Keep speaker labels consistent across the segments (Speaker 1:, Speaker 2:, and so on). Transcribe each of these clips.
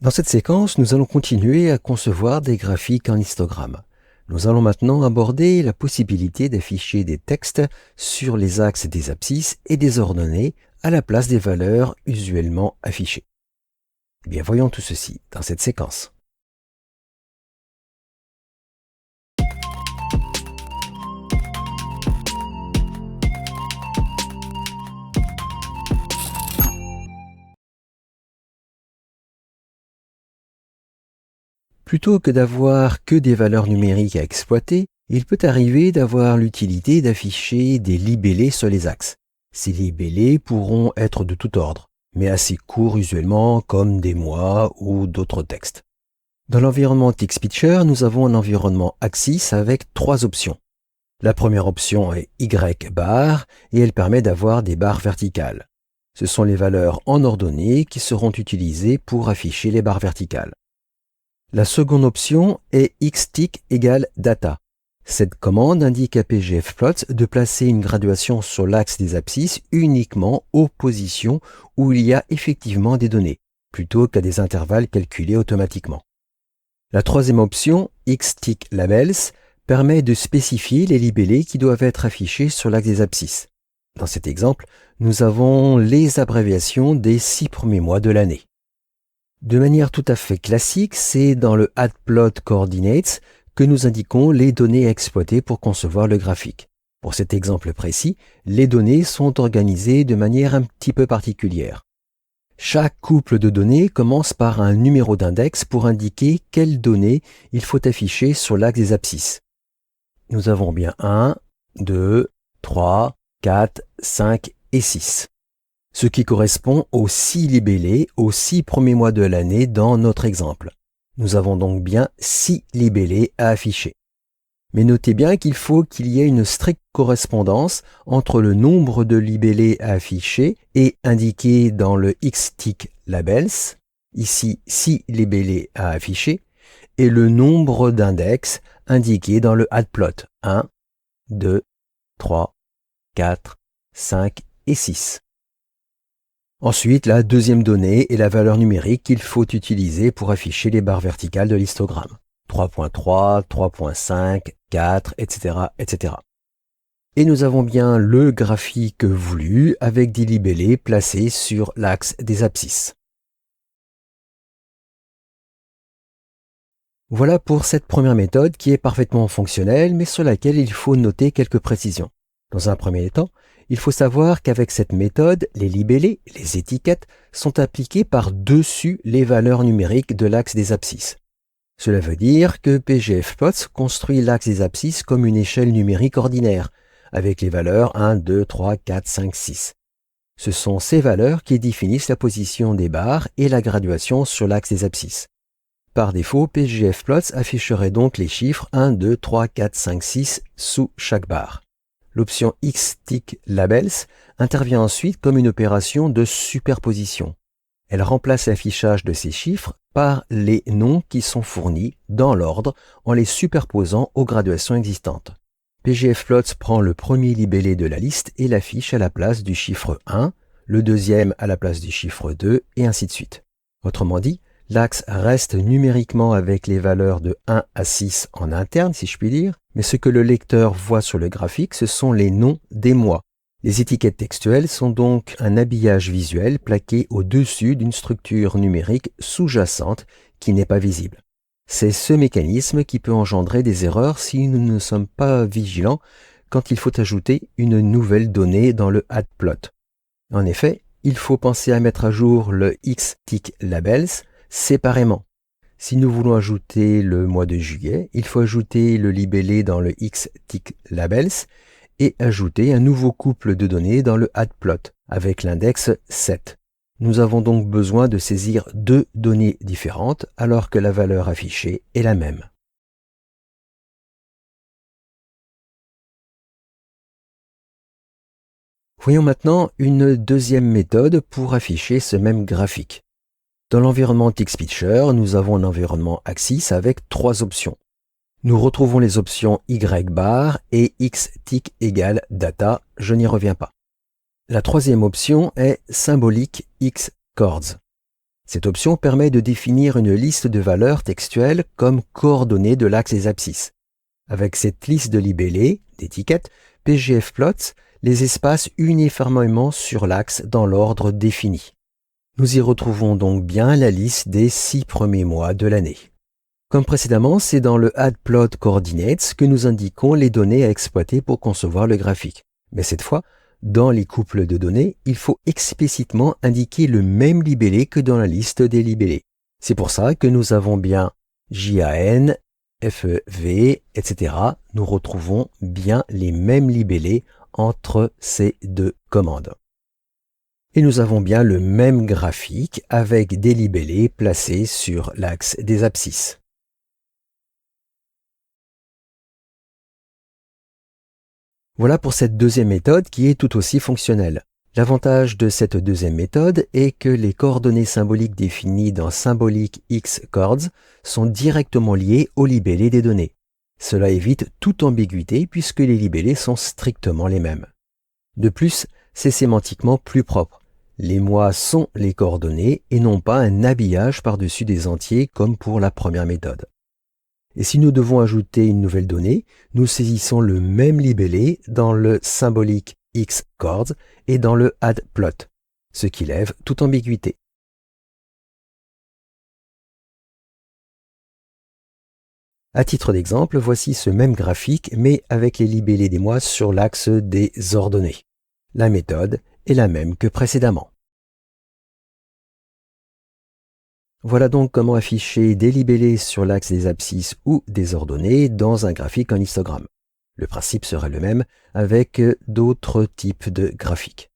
Speaker 1: Dans cette séquence, nous allons continuer à concevoir des graphiques en histogramme. Nous allons maintenant aborder la possibilité d'afficher des textes sur les axes des abscisses et des ordonnées à la place des valeurs usuellement affichées. Eh bien, voyons tout ceci dans cette séquence. Plutôt que d'avoir que des valeurs numériques à exploiter, il peut arriver d'avoir l'utilité d'afficher des libellés sur les axes. Ces libellés pourront être de tout ordre, mais assez courts usuellement comme des mois ou d'autres textes. Dans l'environnement TextPicture, nous avons un environnement Axis avec trois options. La première option est Y-bar et elle permet d'avoir des barres verticales. Ce sont les valeurs en ordonnée qui seront utilisées pour afficher les barres verticales. La seconde option est xtick égale data. Cette commande indique à pgfplots de placer une graduation sur l'axe des abscisses uniquement aux positions où il y a effectivement des données, plutôt qu'à des intervalles calculés automatiquement. La troisième option, xticklabels, permet de spécifier les libellés qui doivent être affichés sur l'axe des abscisses. Dans cet exemple, nous avons les abréviations des 6 premiers mois de l'année. De manière tout à fait classique, c'est dans le add-plot-coordinates que nous indiquons les données à exploiter pour concevoir le graphique. Pour cet exemple précis, les données sont organisées de manière un petit peu particulière. Chaque couple de données commence par un numéro d'index pour indiquer quelles données il faut afficher sur l'axe des abscisses. Nous avons bien 1, 2, 3, 4, 5 et 6. Ce qui correspond aux 6 libellés aux 6 premiers mois de l'année dans notre exemple. Nous avons donc bien 6 libellés à afficher. Mais notez bien qu'il faut qu'il y ait une stricte correspondance entre le nombre de libellés à afficher et indiqué dans le xticklabels, ici 6 libellés à afficher, et le nombre d'index indiqué dans le add-plot, 1, 2, 3, 4, 5 et 6. Ensuite, la deuxième donnée est la valeur numérique qu'il faut utiliser pour afficher les barres verticales de l'histogramme. 3.3, 3.5, 4, etc., etc. Et nous avons bien le graphique voulu avec des libellés placés sur l'axe des abscisses. Voilà pour cette première méthode qui est parfaitement fonctionnelle, mais sur laquelle il faut noter quelques précisions. Dans un premier temps, il faut savoir qu'avec cette méthode, les libellés, les étiquettes, sont appliquées par-dessus les valeurs numériques de l'axe des abscisses. Cela veut dire que pgfplots construit l'axe des abscisses comme une échelle numérique ordinaire, avec les valeurs 1, 2, 3, 4, 5, 6. Ce sont ces valeurs qui définissent la position des barres et la graduation sur l'axe des abscisses. Par défaut, pgfplots afficherait donc les chiffres 1, 2, 3, 4, 5, 6 sous chaque barre. L'option xticklabels intervient ensuite comme une opération de superposition. Elle remplace l'affichage de ces chiffres par les noms qui sont fournis dans l'ordre en les superposant aux graduations existantes. pgfplots prend le premier libellé de la liste et l'affiche à la place du chiffre 1, le deuxième à la place du chiffre 2 et ainsi de suite. Autrement dit, l'axe reste numériquement avec les valeurs de 1 à 6 en interne, si je puis dire, mais ce que le lecteur voit sur le graphique, ce sont les noms des mois. Les étiquettes textuelles sont donc un habillage visuel plaqué au-dessus d'une structure numérique sous-jacente qui n'est pas visible. C'est ce mécanisme qui peut engendrer des erreurs si nous ne sommes pas vigilants quand il faut ajouter une nouvelle donnée dans le add-plot. En effet, il faut penser à mettre à jour le xticklabels séparément. Si nous voulons ajouter le mois de juillet, il faut ajouter le libellé dans le xticklabels et ajouter un nouveau couple de données dans le add-plot avec l'index 7. Nous avons donc besoin de saisir deux données différentes alors que la valeur affichée est la même. Voyons maintenant une deuxième méthode pour afficher ce même graphique. Dans l'environnement TextPicture, nous avons un environnement Axis avec trois options. Nous retrouvons les options Y-bar et xtick égale data, je n'y reviens pas. La troisième option est symbolique xchords. Cette option permet de définir une liste de valeurs textuelles comme coordonnées de l'axe des abscisses. Avec cette liste de libellés, d'étiquettes, PGF plots les espaces uniformément sur l'axe dans l'ordre défini. Nous y retrouvons donc bien la liste des 6 premiers mois de l'année. Comme précédemment, c'est dans le Add Plot Coordinates que nous indiquons les données à exploiter pour concevoir le graphique. Mais cette fois, dans les couples de données, il faut explicitement indiquer le même libellé que dans la liste des libellés. C'est pour ça que nous avons bien JAN, FEV, etc. Nous retrouvons bien les mêmes libellés entre ces deux commandes. Et nous avons bien le même graphique avec des libellés placés sur l'axe des abscisses. Voilà pour cette deuxième méthode qui est tout aussi fonctionnelle. L'avantage de cette deuxième méthode est que les coordonnées symboliques définies dans Symbolic X Chords sont directement liées aux libellés des données. Cela évite toute ambiguïté puisque les libellés sont strictement les mêmes. De plus, c'est sémantiquement plus propre. Les mois sont les coordonnées et non pas un habillage par-dessus des entiers comme pour la première méthode. Et si nous devons ajouter une nouvelle donnée, nous saisissons le même libellé dans le Symbolic X Chords et dans le Add Plot, ce qui lève toute ambiguïté. À titre d'exemple, voici ce même graphique, mais avec les libellés des mois sur l'axe des ordonnées. La méthode est la même que précédemment. Voilà donc comment afficher des libellés sur l'axe des abscisses ou des ordonnées dans un graphique en histogramme. Le principe serait le même avec d'autres types de graphiques.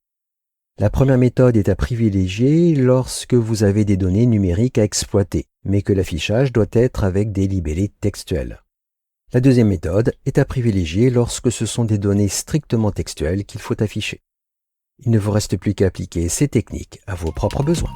Speaker 1: La première méthode est à privilégier lorsque vous avez des données numériques à exploiter, mais que l'affichage doit être avec des libellés textuels. La deuxième méthode est à privilégier lorsque ce sont des données strictement textuelles qu'il faut afficher. Il ne vous reste plus qu'à appliquer ces techniques à vos propres besoins.